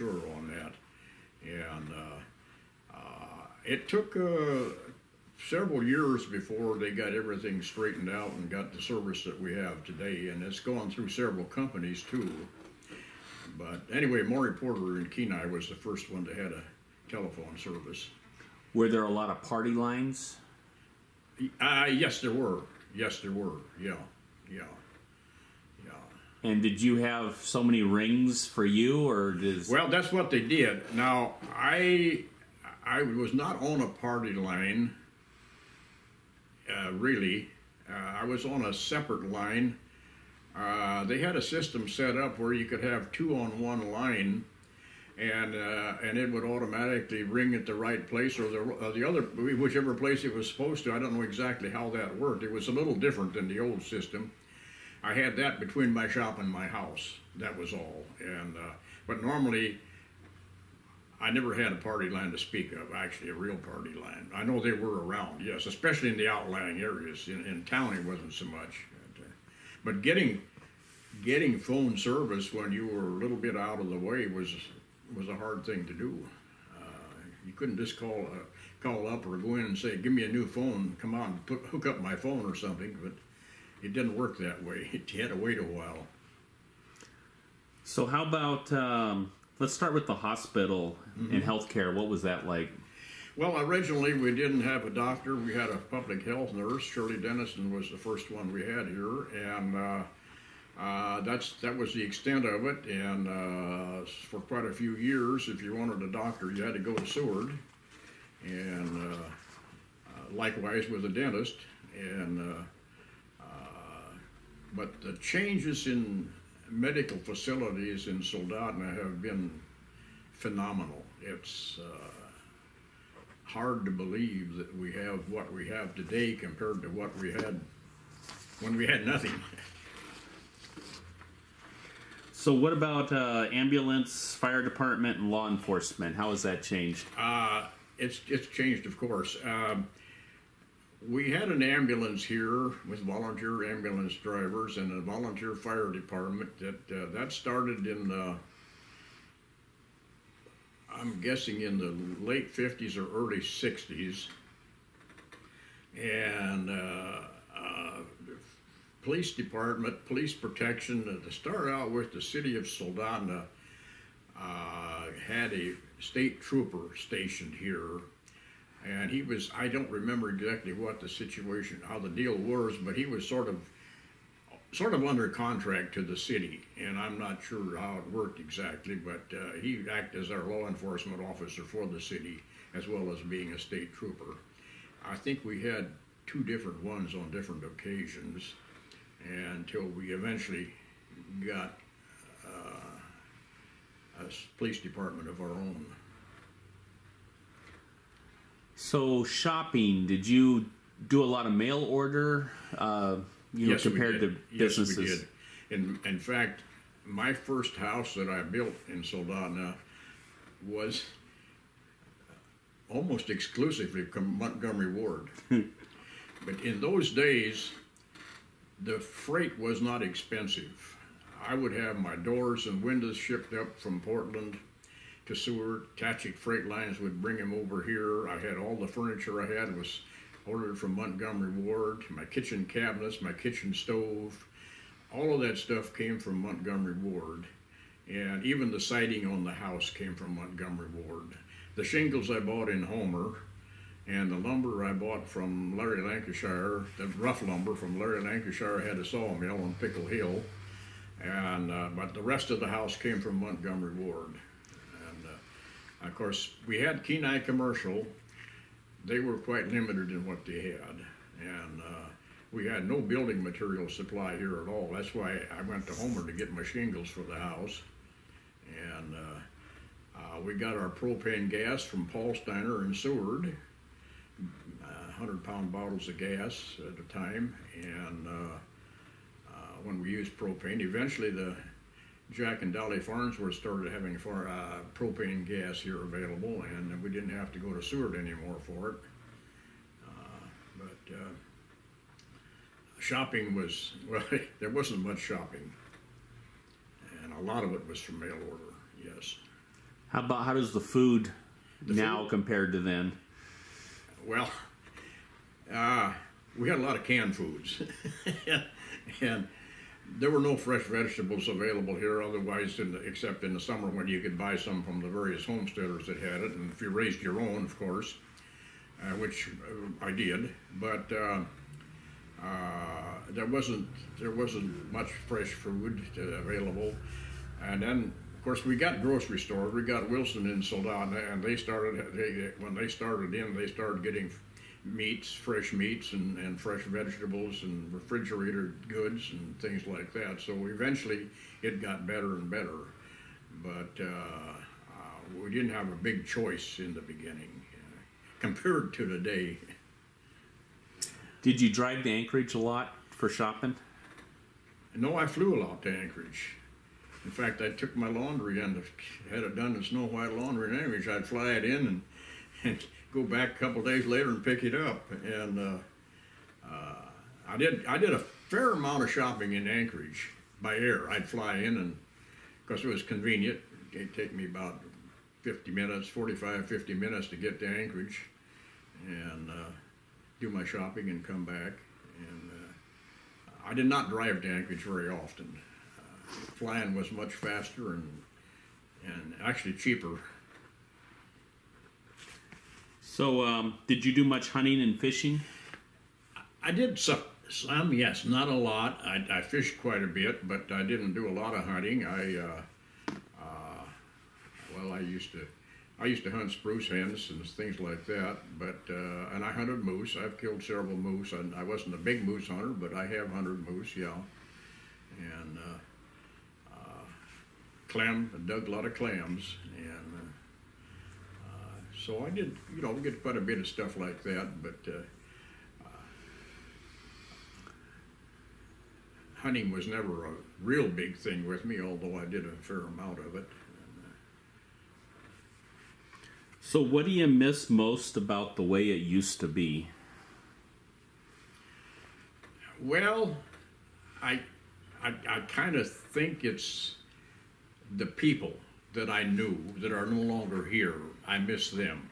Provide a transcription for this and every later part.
sure on that. And it took several years before they got everything straightened out and got the service that we have today. And it's gone through several companies too. But anyway, Maury Porter in Kenai was the first one that had a telephone service. Were there a lot of party lines? Yes, there were. Yes, there were. Yeah. And did you have so many rings for you, or does? Well, that's what they did. Now, I was not on a party line, really. I was on a separate line. They had a system set up where you could have two on one line, and it would automatically ring at the right place or the other, whichever place it was supposed to. I don't know exactly how that worked. It was a little different than the old system. I had that between my shop and my house. That was all. And but normally, I never had a party line to speak of. Actually, a real party line. I know they were around, yes, especially in the outlying areas. In town, it wasn't so much. But getting phone service when you were a little bit out of the way was a hard thing to do. You couldn't just call up or go in and say, "Give me a new phone. Come on, hook up my phone" or something. But it didn't work that way. You had to wait a while. So how about, let's start with the hospital and healthcare. What was that like? Well, originally we didn't have a doctor. We had a public health nurse. Shirley Dennison was the first one we had here. And that was the extent of it. And for quite a few years, if you wanted a doctor, you had to go to Seward. And likewise with a dentist. And but the changes in medical facilities in Soldotna have been phenomenal. It's hard to believe that we have what we have today compared to what we had when we had nothing. So what about ambulance, fire department, and law enforcement? How has that changed? It's changed, of course. We had an ambulance here with volunteer ambulance drivers and a volunteer fire department that started in, I'm guessing in the late 50s or early 60s. And police department, police protection, to start out with, the city of Soldotna had a state trooper stationed here. And he was, I don't remember exactly what the situation, how the deal was, but he was sort of under contract to the city. And I'm not sure how it worked exactly, but he acted as our law enforcement officer for the city, as well as being a state trooper. I think we had two different ones on different occasions until we eventually got a police department of our own. So shopping, did you do a lot of mail order, Yes, compared to businesses? Yes, we did. In fact, my first house that I built in Soldotna was almost exclusively from Montgomery Ward. But in those days, the freight was not expensive. I would have my doors and windows shipped up from Portland to Seward. Tachik Freight Lines would bring them over here. I had all the furniture I had was ordered from Montgomery Ward. My kitchen cabinets, my kitchen stove, all of that stuff came from Montgomery Ward. And even the siding on the house came from Montgomery Ward. The shingles I bought in Homer, and the lumber I bought from Larry Lancashire, the rough lumber from Larry Lancashire, had a sawmill on Pickle Hill. And but the rest of the house came from Montgomery Ward. Of course, we had Kenai Commercial. They were quite limited in what they had. And we had no building material supply here at all. That's why I went to Homer to get my shingles for the house. And we got our propane gas from Paul Steiner in Seward, 100-pound bottles of gas at a time. And when we used propane, eventually the Jack and Dolly Farnsworth started having propane gas here available, and we didn't have to go to Seward anymore for it. But shopping was, well, there wasn't much shopping, and a lot of it was from mail order, yes. How does the food now compared to then? Well, we had a lot of canned foods, and there were no fresh vegetables available here otherwise, except in the summer when you could buy some from the various homesteaders that had it, and if you raised your own, of course, which I did, but there wasn't much fresh food available. And then, of course, we got grocery stores. We got Wilson in Soldotna, and when they started getting meats, fresh meats, and fresh vegetables, and refrigerated goods, and things like that. So eventually, it got better and better. But we didn't have a big choice in the beginning, compared to today. Did you drive to Anchorage a lot for shopping? No, I flew a lot to Anchorage. In fact, I took my laundry and had it done in Snow White Laundry in Anchorage. I'd fly it in and go back a couple days later and pick it up. And I did a fair amount of shopping in Anchorage by air. I'd fly in, and because it was convenient, it'd take me about 50 minutes to get to Anchorage and do my shopping and come back. And I did not drive to Anchorage very often. Flying was much faster and actually cheaper. So, did you do much hunting and fishing? I did some, yes, not a lot. I fished quite a bit, but I didn't do a lot of hunting. I used to hunt spruce hens and things like that, but and I hunted moose. I've killed several moose. I wasn't a big moose hunter, but I have hunted moose, yeah. And dug a lot of clams, and so I did, we get quite a bit of stuff like that, but hunting was never a real big thing with me, although I did a fair amount of it. So what do you miss most about the way it used to be? Well, I kind of think it's the people that I knew that are no longer here. I miss them.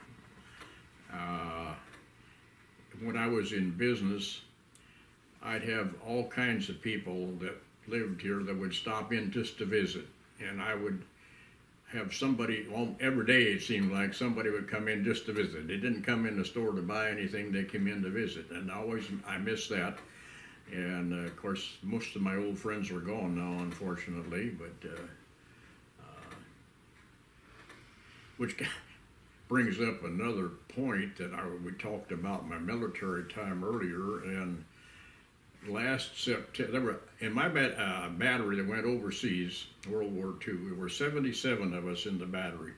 When I was in business, I'd have all kinds of people that lived here that would stop in just to visit, and I would have somebody, well, every day it seemed like somebody would come in just to visit. They didn't come in the store to buy anything, they came in to visit, and I miss that. And of course, most of my old friends are gone now, unfortunately, but which brings up another point that we talked about my military time earlier. And last September, in my battery that went overseas, World War II, there were 77 of us in the battery.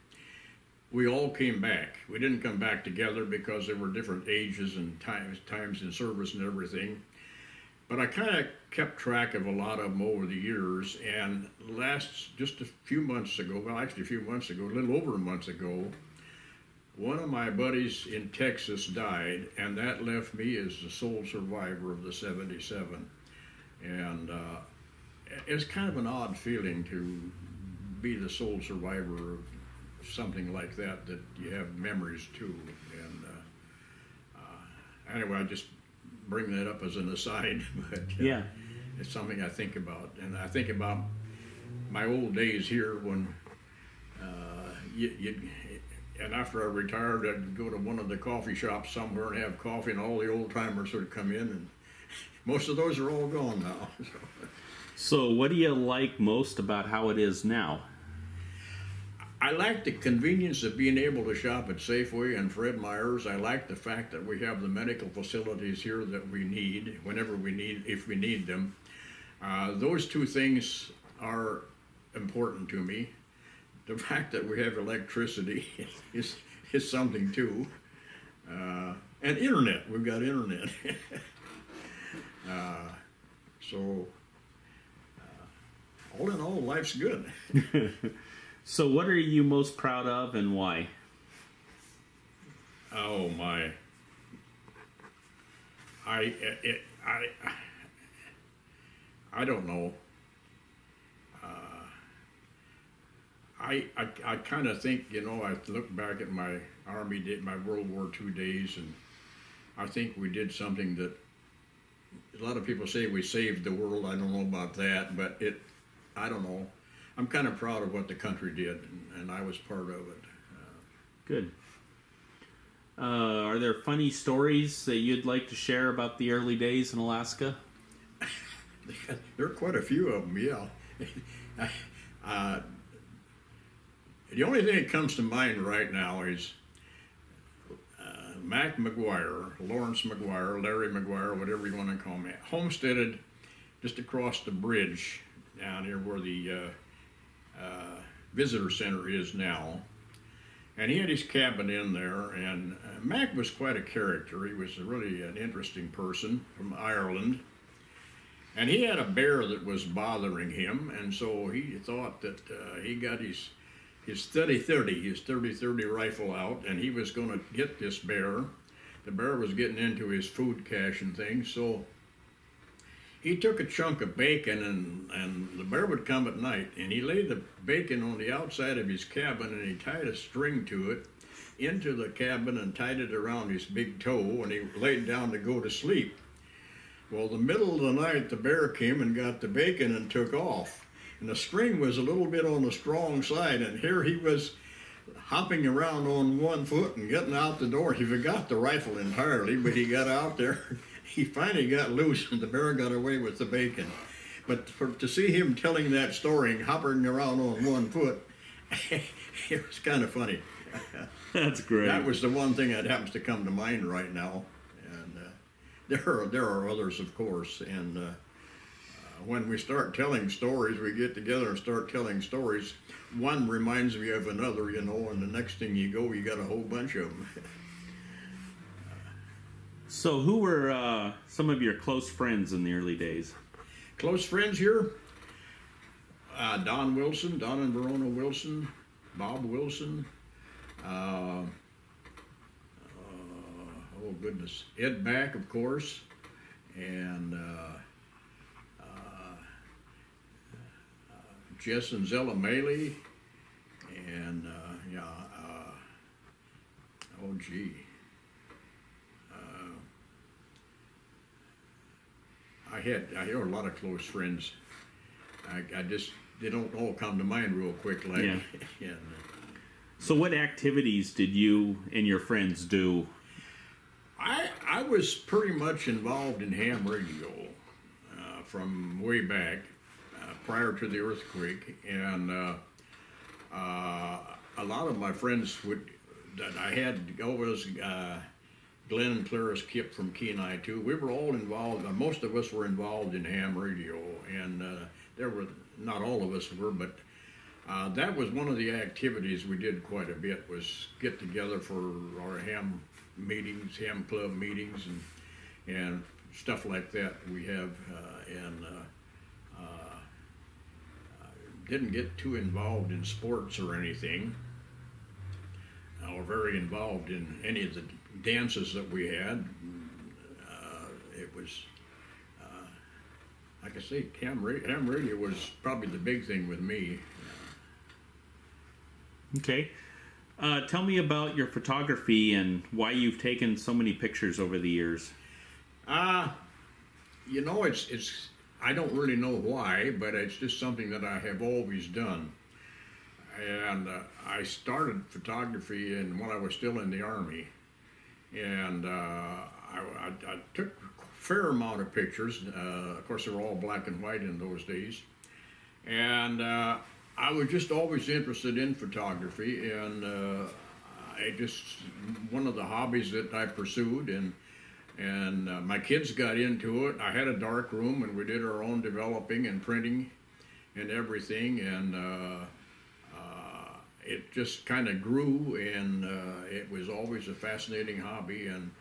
We all came back. We didn't come back together because there were different ages and times in service and everything. But I kind of kept track of a lot of them over the years, and just a few months ago, well, actually a few months ago, a little over a month ago, one of my buddies in Texas died, and that left me as the sole survivor of the 77. And it's kind of an odd feeling to be the sole survivor of something like that you have memories to. And anyway, I just bring that up as an aside, but yeah, it's something I think about. And I think about my old days here when and after I retired, I'd go to one of the coffee shops somewhere and have coffee, and all the old timers would come in, and most of those are all gone now. So what do you like most about how it is now? I like the convenience of being able to shop at Safeway and Fred Meyer's. I like the fact that we have the medical facilities here that we need, whenever we need, if we need them. Those two things are important to me. The fact that we have electricity is something too. And internet, we've got internet. So all in all, life's good. So what are you most proud of and why? Oh my. I don't know. I kind of think, I look back at my my World War II days, and I think we did something that a lot of people say we saved the world. I don't know about that, but I don't know. I'm kind of proud of what the country did, and I was part of it. Good. Are there funny stories that you'd like to share about the early days in Alaska? There are quite a few of them, yeah. The only thing that comes to mind right now is Mac McGuire, Lawrence McGuire, Larry McGuire, whatever you want to call him, homesteaded just across the bridge down here where the visitor center is now. And he had his cabin in there, and Mac was quite a character. He was really an interesting person from Ireland. And he had a bear that was bothering him, and so he thought that he got his 30-30 rifle out, and he was going to get this bear. The bear was getting into his food cache and things, so he took a chunk of bacon, and the bear would come at night, and he laid the bacon on the outside of his cabin, and he tied a string to it into the cabin and tied it around his big toe, and he laid down to go to sleep. Well, the middle of the night, the bear came and got the bacon and took off. And the string was a little bit on the strong side, and here he was hopping around on one foot and getting out the door. He forgot the rifle entirely, but he got out there. He finally got loose, and the bear got away with the bacon. But to see him telling that story and hopping around on one foot, it was kind of funny. That's great. That was the one thing that happens to come to mind right now. And there are others, of course. And when we start telling stories, we get together and start telling stories. One reminds me of another, and the next thing you go, you got a whole bunch of them. So who were some of your close friends in the early days? Close friends here? Don Wilson, Don and Verona Wilson, Bob Wilson, oh goodness, Ed Back, of course, and Jess and Zella Maley, and oh gee. I had a lot of close friends. They don't all come to mind real quick. Yeah. And, so what activities did you and your friends do? I was pretty much involved in ham radio from way back, prior to the earthquake, and a lot of my friends that I had over was Glenn and Clarice Kip from Kenai too. We were all involved. Most of us were involved in ham radio, and there were not all of us were, but that was one of the activities we did quite a bit. Was get together for our ham meetings, ham club meetings, and stuff like that. We have didn't get too involved in sports or anything, or very involved in any of the dances that we had. It was, like I say, ham radio was probably the big thing with me. Okay. Tell me about your photography and why you've taken so many pictures over the years. It's I don't really know why, but it's just something that I have always done. And I started photography when I was still in the Army. And I took a fair amount of pictures. Of course, they were all black and white in those days. And I was just always interested in photography, and one of the hobbies that I pursued, and my kids got into it. I had a dark room, and we did our own developing and printing and everything, and it just kind of grew, and it was always a fascinating hobby, and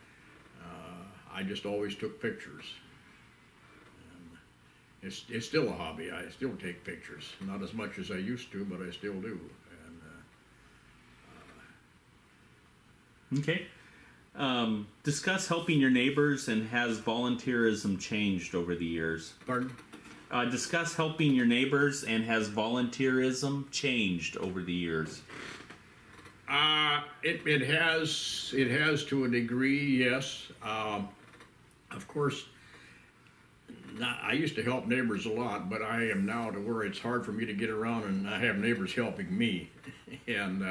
I just always took pictures. And it's still a hobby. I still take pictures, not as much as I used to, but I still do. And okay. Discuss helping your neighbors, and has volunteerism changed over the years? Pardon? Discuss helping your neighbors, and has volunteerism changed over the years? It has to a degree, yes. Of course, I used to help neighbors a lot, but I am now to where it's hard for me to get around and I have neighbors helping me. And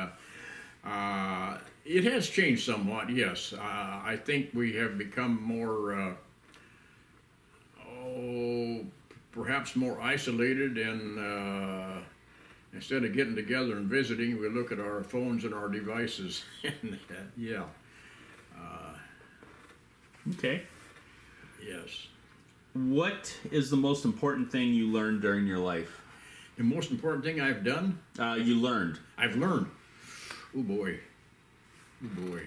it has changed somewhat, yes. I think we have become more, perhaps more isolated, and instead of getting together and visiting, we look at our phones and our devices. And, yeah. Okay. Yes. What is the most important thing you learned during your life? The most important thing I've done? You learned. I've learned. Oh boy. Oh boy.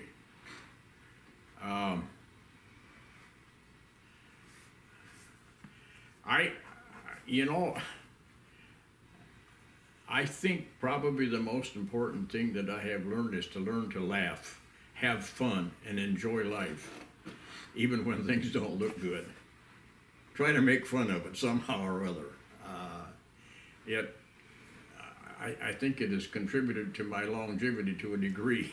I think probably the most important thing that I have learned is to learn to laugh, have fun, and enjoy life, even when things don't look good. Try to make fun of it somehow or other. I think it has contributed to my longevity to a degree.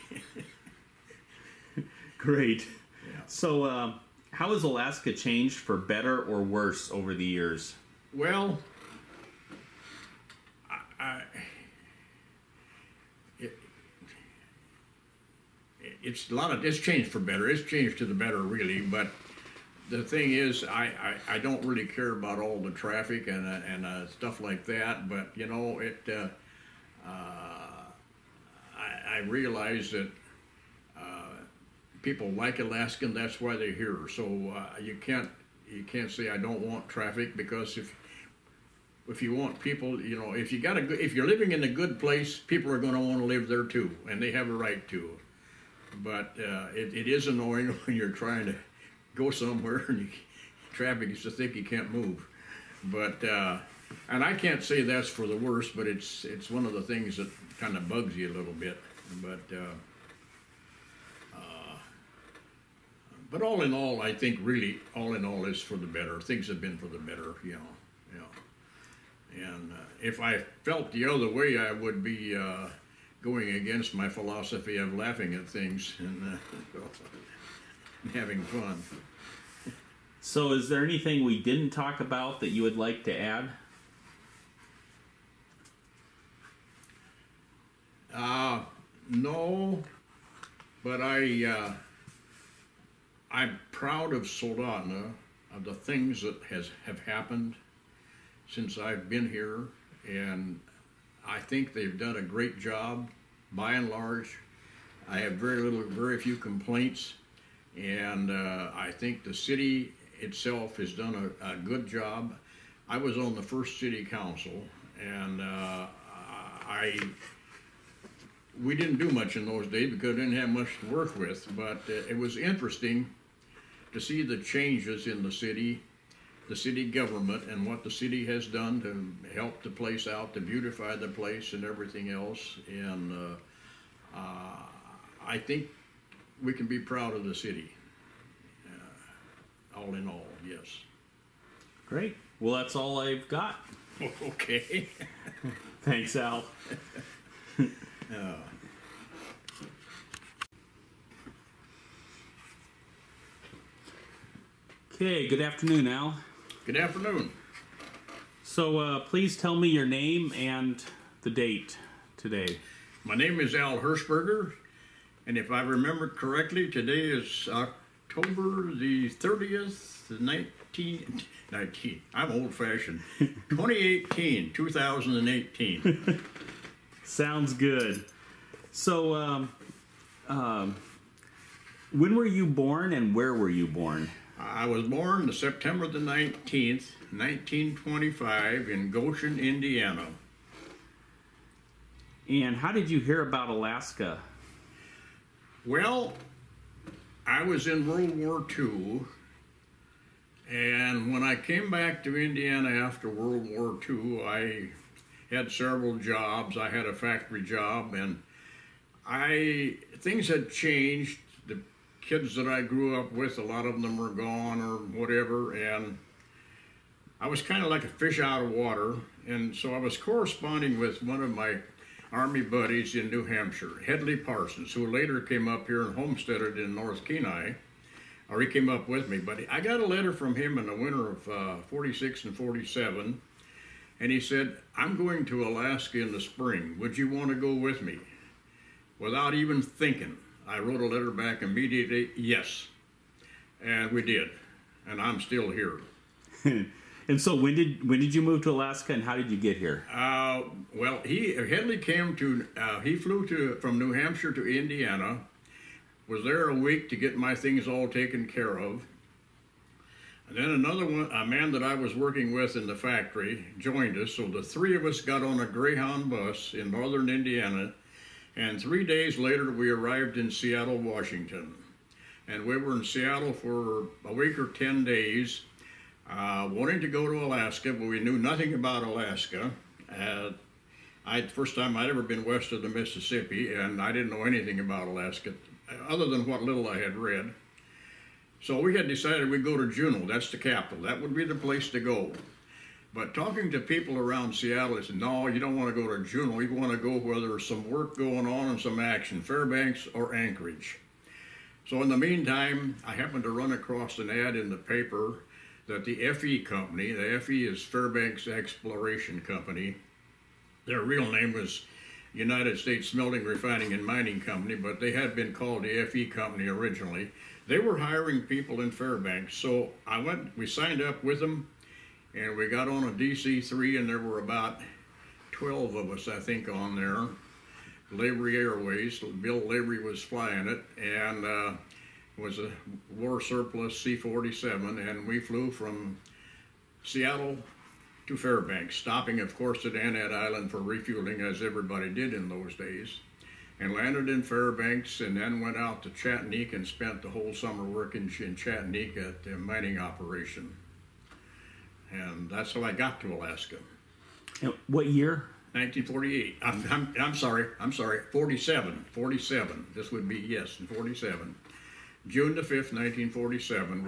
Great. Yeah. So, how has Alaska changed for better or worse over the years? Well, it's changed for better. It's changed to the better, really. But the thing is, I don't really care about all the traffic and stuff like that. But you know, I realize that people like Alaska, and that's why they're here. So you can't say I don't want traffic, because if you want people, you know, if you're living in a good place, people are going to want to live there too, and they have a right to. But it is annoying when you're trying to go somewhere and traffic is so thick you can't move. But and I can't say that's for the worst, but it's one of the things that kind of bugs you a little bit. But all in all, I think really all in all is for the better. Things have been for the better, you know. Yeah. And if I felt the other way, I would be going against my philosophy of laughing at things and having fun. So is there anything we didn't talk about that you would like to add? No, but I'm proud of Soldotna, of the things that have happened since I've been here, and I think they've done a great job by and large. I have very few complaints, and I think the city itself has done a good job. I was on the first city council, and we didn't do much in those days because we didn't have much to work with, but it was interesting to see the changes in the city government, and what the city has done to help the place out, to beautify the place and everything else. And I think we can be proud of the city, all in all, yes. Great. Well, that's all I've got. Okay. Thanks, Al. Okay, good afternoon, Al. Good afternoon. So please tell me your name and the date today. My name is Al Herschberger, and if I remember correctly, today is October the 30th, 19, I'm old-fashioned, 2018. Sounds good. So, when were you born and where were you born? I was born September the 19th, 1925 in Goshen, Indiana. And how did you hear about Alaska? Well, I was in World War II, and when I came back to Indiana after World War II, I had several jobs. I had a factory job, and things had changed. The kids that I grew up with, a lot of them were gone or whatever, and I was kind of like a fish out of water, and so I was corresponding with one of my Army buddies in New Hampshire, Headley Parsons, who later came up here and homesteaded in North Kenai, or he came up with me. But I got a letter from him in the winter of 46 and 47, and he said, I'm going to Alaska in the spring. Would you want to go with me? Without even thinking, I wrote a letter back immediately, yes. And we did. And I'm still here. And so when did you move to Alaska, and how did you get here? Well, Headley came to, he flew from New Hampshire to Indiana, was there a week to get my things all taken care of. And then another one, a man that I was working with in the factory, joined us. So the three of us got on a Greyhound bus in northern Indiana, and 3 days later we arrived in Seattle, Washington. And we were in Seattle for a week or 10 days. Wanting to go to Alaska, but we knew nothing about Alaska. First time I'd ever been west of the Mississippi, and I didn't know anything about Alaska, other than what little I had read. So we had decided we'd go to Juneau, that's the capital. That would be the place to go. But talking to people around Seattle, they said, no, you don't want to go to Juneau. You want to go where there's some work going on and some action, Fairbanks or Anchorage. So in the meantime, I happened to run across an ad in the paper that the FE company, the FE is Fairbanks Exploration Company. Their real name was United States Smelting, Refining, and Mining Company, but they had been called the FE Company originally. They were hiring people in Fairbanks, so we signed up with them, and we got on a DC-3, and there were about 12 of us, I think, on there. Lavery Airways, Bill Lavery was flying it, and was a war surplus C-47, and we flew from Seattle to Fairbanks, stopping, of course, at Annette Island for refueling, as everybody did in those days, and landed in Fairbanks, and then went out to Chattanooga and spent the whole summer working in Chattanooga at the mining operation. And that's how I got to Alaska. And what year? 1948. I'm sorry, 47. This would be, yes, in 47. June the 5th, 1947,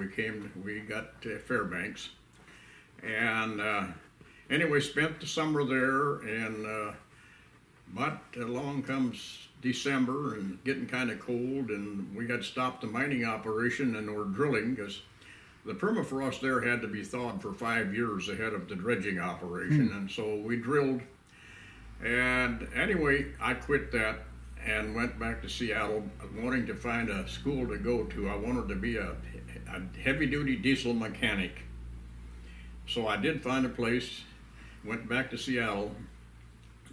we got to Fairbanks, and anyway, spent the summer there, and but along comes December and getting kind of cold, and we had stopped the mining operation and we're drilling, because the permafrost there had to be thawed for 5 years ahead of the dredging operation, and so we drilled, and anyway, I quit that and went back to Seattle, wanting to find a school to go to. I wanted to be a heavy-duty diesel mechanic. So I did find a place, went back to Seattle,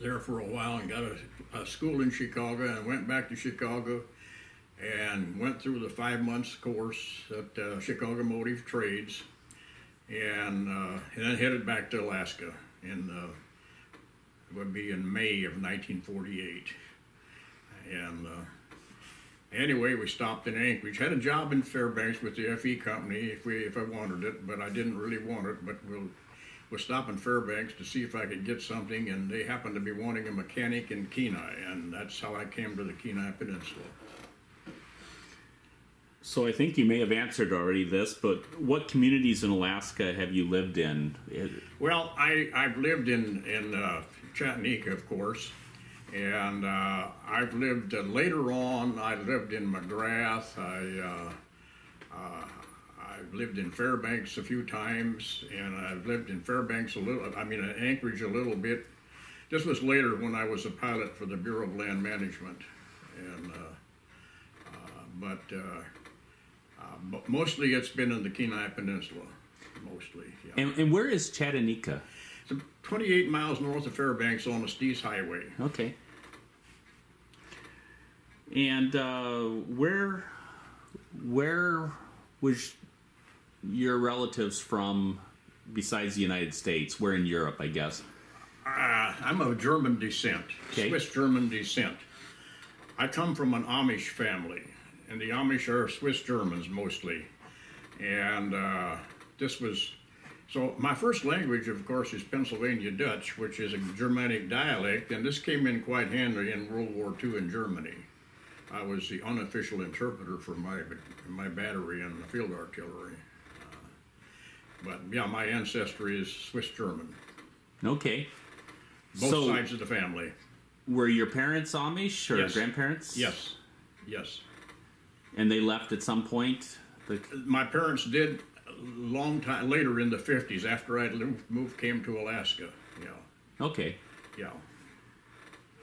there for a while, and got a school in Chicago, and went back to Chicago, and went through the 5 months course at Chicago Motive Trades, and then headed back to Alaska. It would be in May of 1948. And anyway, we stopped in Anchorage. Had a job in Fairbanks with the FE company if I wanted it, but I didn't really want it. But we'll stop in Fairbanks to see if I could get something, and they happened to be wanting a mechanic in Kenai, and that's how I came to the Kenai Peninsula. So I think you may have answered already this, but what communities in Alaska have you lived in? Well, I've lived in Chattanooga, of course. And I've lived, later on, I lived in McGrath. I've lived in Fairbanks a few times, and I've lived in Fairbanks Anchorage a little bit. This was later when I was a pilot for the Bureau of Land Management. And, but mostly it's been in the Kenai Peninsula, mostly. Yeah. And where is Chattanooga? 28 miles north of Fairbanks on the Steese Highway. Okay. And where was your relatives from besides the United States? Where in Europe, I guess? I'm of German descent, okay. Swiss German descent. I come from an Amish family, and the Amish are Swiss Germans mostly. And so my first language, of course, is Pennsylvania Dutch, which is a Germanic dialect, and this came in quite handy in World War II in Germany. I was the unofficial interpreter for my battery and the field artillery. But yeah, my ancestry is Swiss German. Okay. Both sides of the family. Were your parents Amish or Yes. grandparents? Yes. Yes. And they left at some point? My parents did a long time later in the 50s after I came to Alaska. Yeah. Okay. Yeah.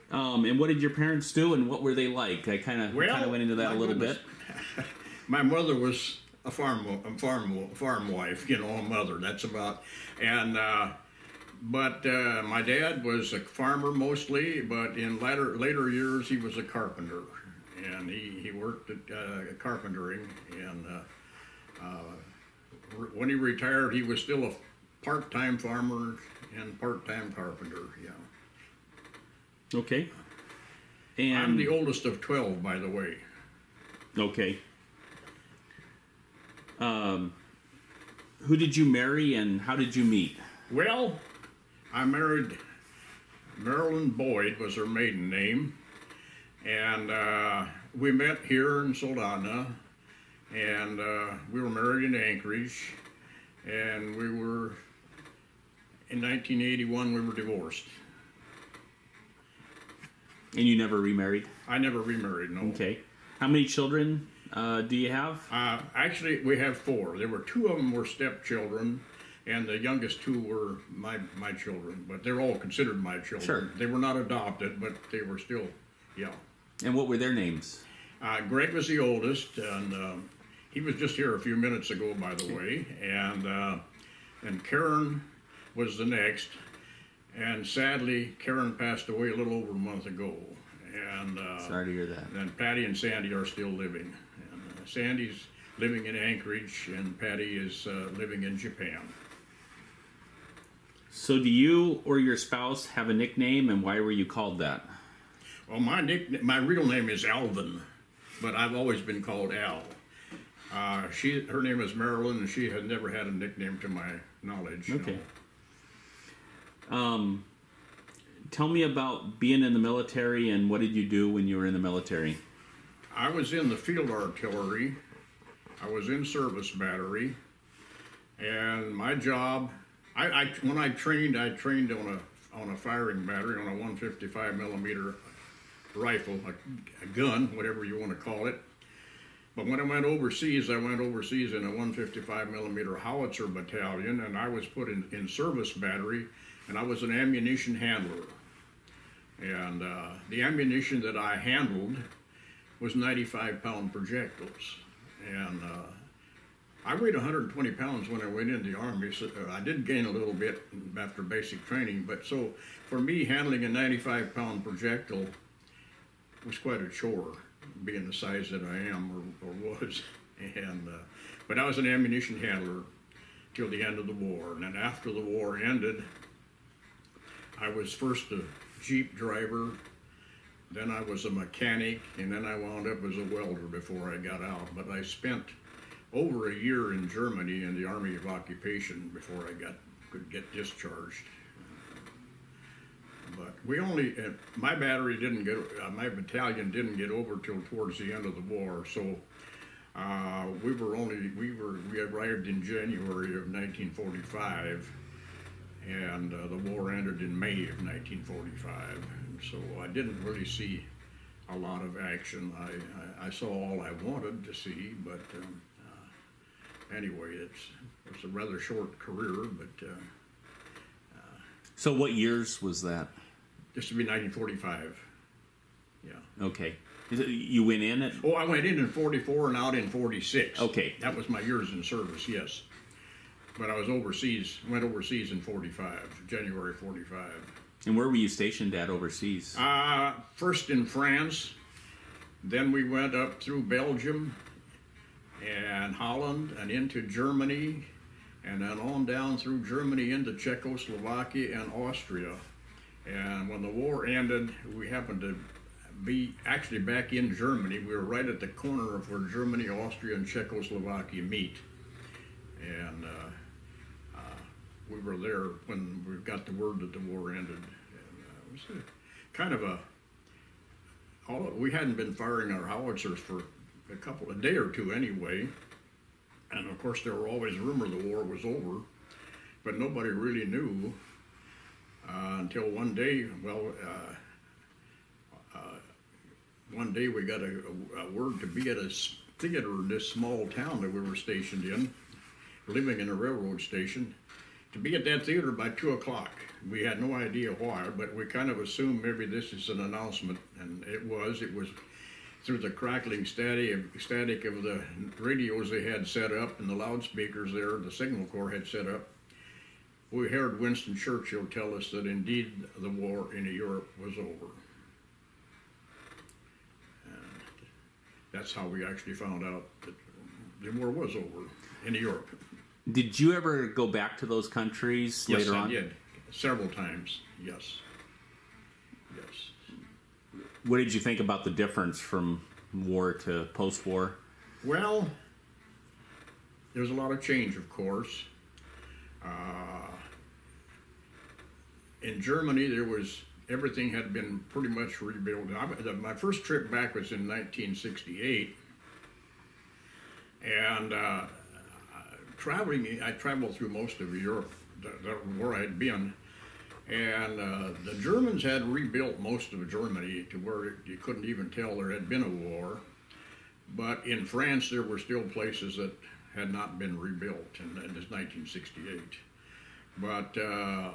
And what did your parents do, and what were they like? I kind of went into that a little bit. My mother was a farm wife, a mother. That's about, and but my dad was a farmer mostly. But in later years, he was a carpenter, and he worked at carpentering. And when he retired, he was still a part-time farmer and part-time carpenter. Yeah. Okay. And I'm the oldest of 12, by the way. Okay. Who did you marry and how did you meet? Well, I married Marilyn Boyd was her maiden name, and we met here in Soldotna, and we were married in Anchorage, and in 1981 we were divorced. And you never remarried? I never remarried, no. Okay. How many children do you have? Actually, we have 4. There were 2 of them were stepchildren, and the youngest 2 were my children. But they're all considered my children. Sure. They were not adopted, but they were still, yeah. And what were their names? Greg was the oldest, and he was just here a few minutes ago, by the way. And Karen was the next. And sadly, Karen passed away a little over a month ago. And sorry to hear that. And Patty and Sandy are still living. And Sandy's living in Anchorage, and Patty is living in Japan. So, do you or your spouse have a nickname, and why were you called that? Well, my real name is Alvin, but I've always been called Al. Her name is Marilyn, and she had never had a nickname to my knowledge. Okay. Tell me about being in the military and what did you do when you were in the military? I was in the field artillery. I was in service battery, and my job, when I trained on a firing battery on a 155 millimeter rifle, a gun, whatever you want to call it. But when I went overseas in a 155 millimeter howitzer battalion, and I was put in service battery. And I was an ammunition handler. And the ammunition that I handled was 95-pound projectiles. And I weighed 120 pounds when I went in the Army, so I did gain a little bit after basic training. But so for me, handling a 95-pound projectile was quite a chore, being the size that I am or was. And but I was an ammunition handler till the end of the war. And then after the war ended, I was first a Jeep driver, then I was a mechanic, and then I wound up as a welder before I got out. But I spent over a year in Germany in the Army of Occupation before I could get discharged. But my battalion didn't get over till towards the end of the war. So we arrived in January of 1945. And the war ended in May of 1945, and so I didn't really see a lot of action. I saw all I wanted to see, but anyway, it's a rather short career. But so, what years was that? This would be 1945. Yeah. Okay. You went in at? Oh, I went in 44 and out in 46. Okay. That was my years in service. Yes. But I was went overseas in 45, January 45. And where were you stationed at overseas? First in France, then we went up through Belgium and Holland and into Germany, and then on down through Germany into Czechoslovakia and Austria. And when the war ended, we happened to be actually back in Germany. We were right at the corner of where Germany, Austria, and Czechoslovakia meet. And we were there when we got the word that the war ended. And it was kind of we hadn't been firing our howitzers for a day or two anyway. And of course, there were always rumors the war was over, but nobody really knew until one day. One day we got a word to be at a theater in this small town that we were stationed in, living in a railroad station, to be at that theater by 2 o'clock. We had no idea why, but we kind of assumed maybe this is an announcement, and it was. It was through the crackling static of the radios they had set up and the loudspeakers there, the signal corps had set up. We heard Winston Churchill tell us that indeed the war in Europe was over. And that's how we actually found out that the war was over in Europe. Did you ever go back to those countries later on? Yes, I did. Several times, yes. What did you think about the difference from war to post-war? Well, there's a lot of change, of course. In Germany, everything had been pretty much rebuilt. My first trip back was in 1968, and I traveled through most of Europe, where I'd been, and the Germans had rebuilt most of Germany to where you couldn't even tell there had been a war. But in France, there were still places that had not been rebuilt in this 1968. But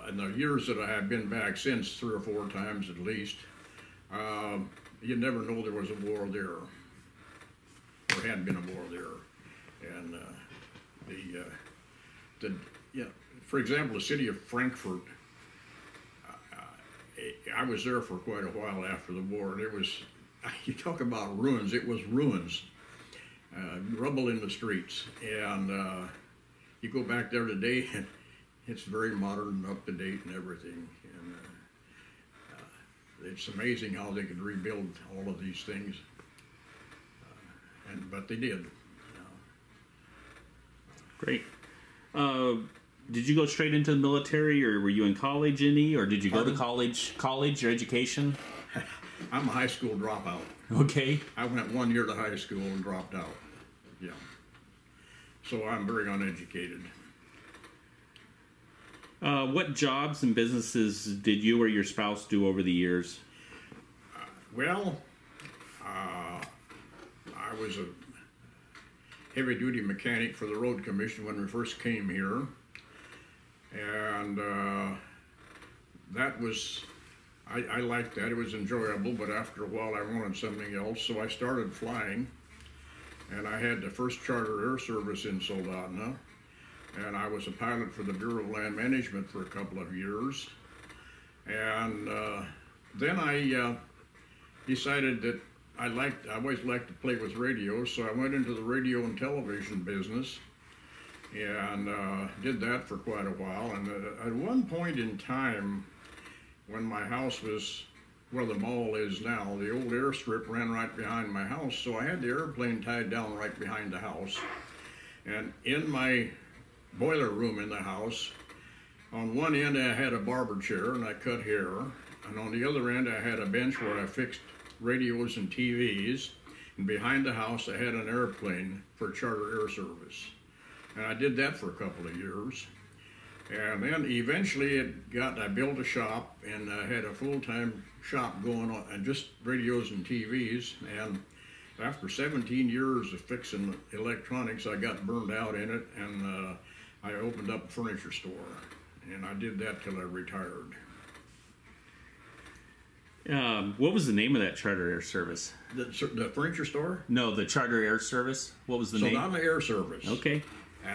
in the years that I have been back since, 3 or 4 times at least, you never know there was a war there, or had been a war there. And for example, the city of Frankfurt, I was there for quite a while after the war, and it was, you talk about ruins, it was ruins, rubble in the streets, and you go back there today, and it's very modern and up to date and everything, and it's amazing how they could rebuild all of these things, but they did. Great. Did you go straight into the military, or were you in college any, or did you go to college or education? I'm a high school dropout. Okay. I went 1 year to high school and dropped out. Yeah. So I'm very uneducated. What jobs and businesses did you or your spouse do over the years? I was a heavy-duty mechanic for the road commission when we first came here, and that was, I liked that. It was enjoyable, but after a while I wanted something else, so I started flying, and I had the first charter air service in Soldotna, and I was a pilot for the Bureau of Land Management for a couple of years, and then I decided that I always liked to play with radio, so I went into the radio and television business, and did that for quite a while. And at one point in time, when my house was where the mall is now, the old airstrip ran right behind my house, so I had the airplane tied down right behind the house. And in my boiler room in the house, on one end I had a barber chair and I cut hair, and on the other end I had a bench where I fixed radios and TVs, and behind the house I had an airplane for charter air service. And I did that for a couple of years. And then eventually I built a shop, and I had a full-time shop going on, and just radios and TVs. And after 17 years of fixing electronics, I got burned out in it, and I opened up a furniture store. And I did that till I retired. What was the name of that charter air service? The furniture store? No, the charter air service. What was the name? Soldotna Air Service. Okay.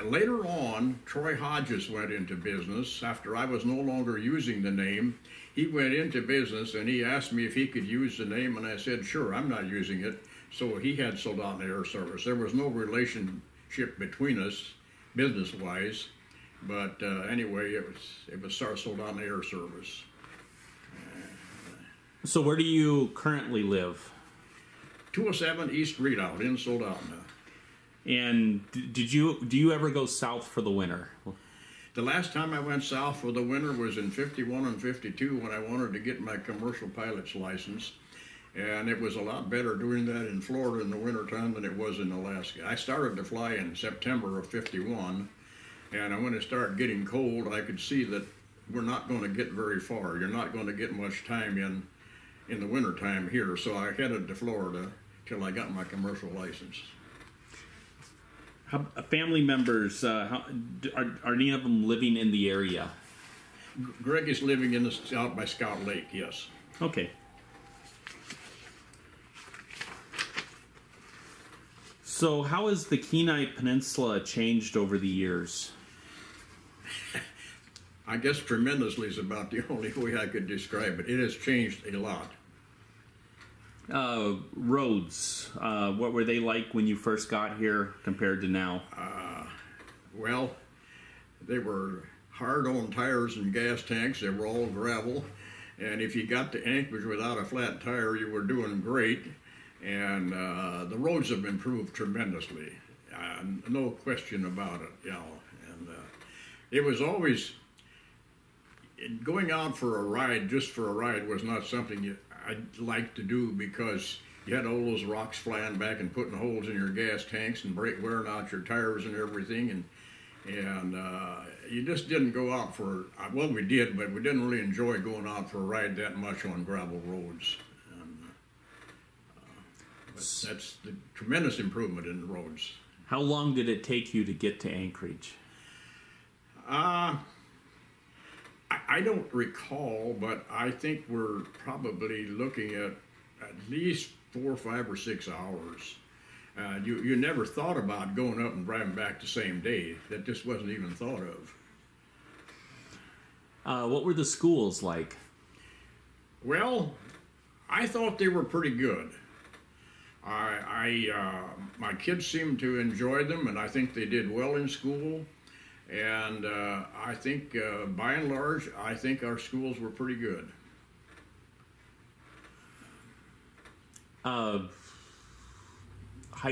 Later on, Troy Hodges went into business. After I was no longer using the name, he went into business and he asked me if he could use the name, and I said, sure, I'm not using it. So he had Soldotna Air Service. There was no relationship between us, business-wise, but anyway, it was Soldotna Air Service. So where do you currently live? 207 East Redoubt in Soldotna. And do you ever go south for the winter? The last time I went south for the winter was in 51 and 52 when I wanted to get my commercial pilot's license. And it was a lot better doing that in Florida in the wintertime than it was in Alaska. I started to fly in September of '51, and when it started getting cold, I could see that we're not going to get very far. You're not going to get much time in the wintertime here, so I headed to Florida till I got my commercial license. Family members, are any of them living in the area? Greg is living out by Scout Lake, yes. Okay. So how has the Kenai Peninsula changed over the years? I guess tremendously is about the only way I could describe it. It has changed a lot. Roads, what were they like when you first got here compared to now? Well, they were hard-on tires and gas tanks. They were all gravel. And if you got to Anchorage without a flat tire, you were doing great. And the roads have improved tremendously. No question about it, you know. And it was always, going out for a ride, just for a ride, was not something I'd like to do, because you had all those rocks flying back and putting holes in your gas tanks and wearing out your tires and everything. And you just didn't go out for, well, we did, but we didn't really enjoy going out for a ride that much on gravel roads. But that's the tremendous improvement in the roads. How long did it take you to get to Anchorage? I don't recall, but I think we're probably looking at least 4, 5, or 6 hours. You never thought about going up and driving back the same day. That just wasn't even thought of. What were the schools like? Well, I thought they were pretty good. My kids seemed to enjoy them, and I think they did well in school. And I think, by and large, I think our schools were pretty good. High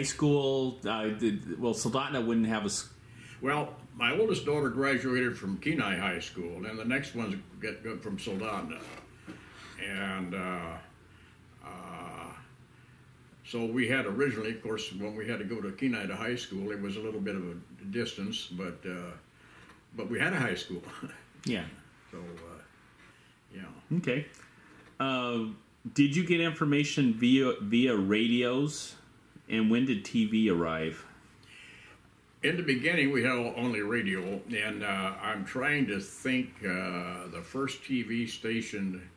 school, Soldotna wouldn't have a... Well, my oldest daughter graduated from Kenai High School, and the next ones get from Soldotna. And so we had originally, of course, when we had to go to Kenai to high school, it was a little bit of a distance, but we had a high school. Yeah. So, yeah. Okay. Did you get information via radios, and when did TV arrive? In the beginning, we had only radio, and I'm trying to think the first TV station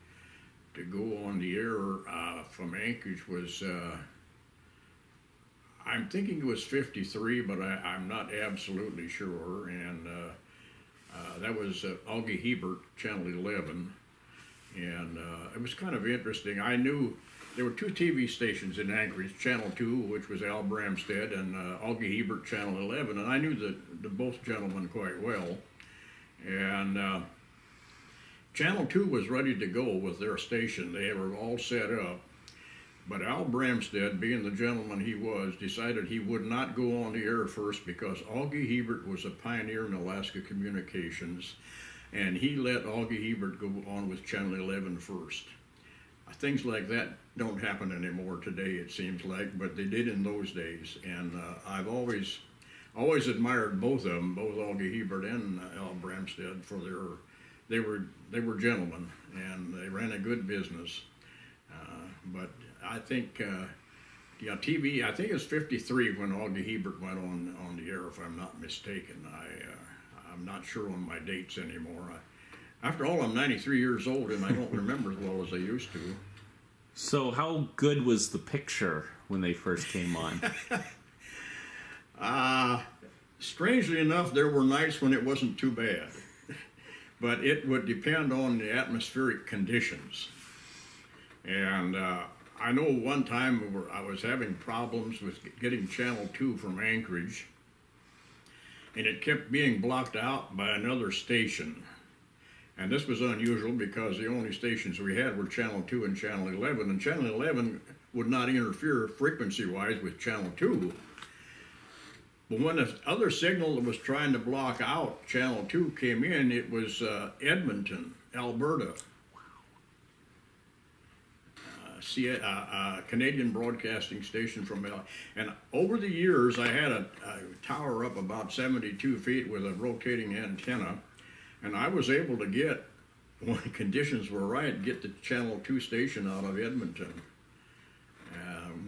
to go on the air from Anchorage was, I'm thinking it was 53, but I'm not absolutely sure, and that was Augie Hebert, Channel 11, and it was kind of interesting. I knew there were 2 TV stations in Anchorage, Channel 2, which was Al Bramstead, and Augie Hebert, Channel 11, and I knew the both gentlemen quite well. And Channel 2 was ready to go with their station. They were all set up. But Al Bramstead, being the gentleman he was, decided he would not go on the air first because Augie Hebert was a pioneer in Alaska communications, and he let Augie Hebert go on with Channel 11 first. Things like that don't happen anymore today, it seems like, but they did in those days. And I've always admired both of them, both Augie Hebert and Al Bramstead, for they were gentlemen, and they ran a good business. But I think, TV, I think it's 53 when Augie Hebert went on the air, if I'm not mistaken. I'm not sure on my dates anymore. After all, I'm 93 years old, and I don't remember as well as I used to. So how good was the picture when they first came on? Strangely enough, there were nights when it wasn't too bad. But it would depend on the atmospheric conditions. And I know one time I was having problems with getting Channel 2 from Anchorage, and it kept being blocked out by another station. And this was unusual because the only stations we had were Channel 2 and Channel 11, and Channel 11 would not interfere frequency-wise with Channel 2. But when the other signal that was trying to block out Channel 2 came in, it was Edmonton, Alberta. Canadian broadcasting station from and over the years I had a tower up about 72 feet with a rotating antenna, and I was able to get, when conditions were right, get the Channel 2 station out of Edmonton,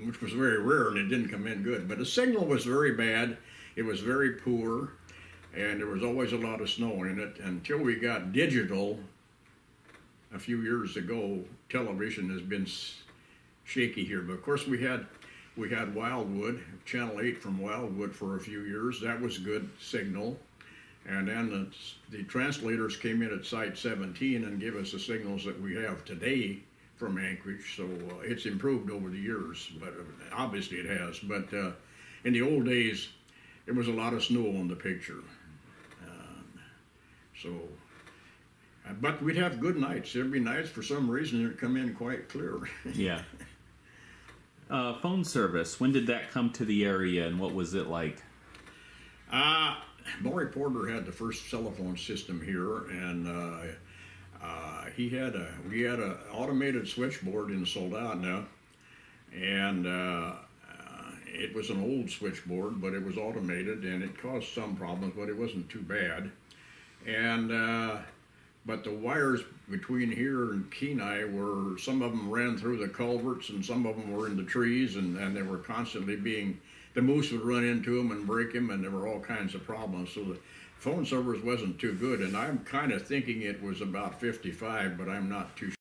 which was very rare, and it didn't come in good. But the signal was very bad. It was very poor, and there was always a lot of snow in it. Until we got digital a few years ago, television has been shaky here. But of course we had Wildwood, Channel 8 from Wildwood for a few years. That was good signal. And then the translators came in at Site 17 and gave us the signals that we have today from Anchorage. So it's improved over the years, but obviously it has. But in the old days, there was a lot of snow on the picture. But we'd have good nights. There'd be nights, for some reason, it'd come in quite clear. Yeah. Phone service, when did that come to the area, and what was it like? Maury Porter had the first telephone system here, and we had a automated switchboard in Soldotna, and it was an old switchboard, but it was automated, and it caused some problems, but it wasn't too bad. And but the wires between here and Kenai were, some of them ran through the culverts and some of them were in the trees, and they were constantly the moose would run into them and break them, and there were all kinds of problems. So the phone service wasn't too good, and I'm kind of thinking it was about 55, but I'm not too sure.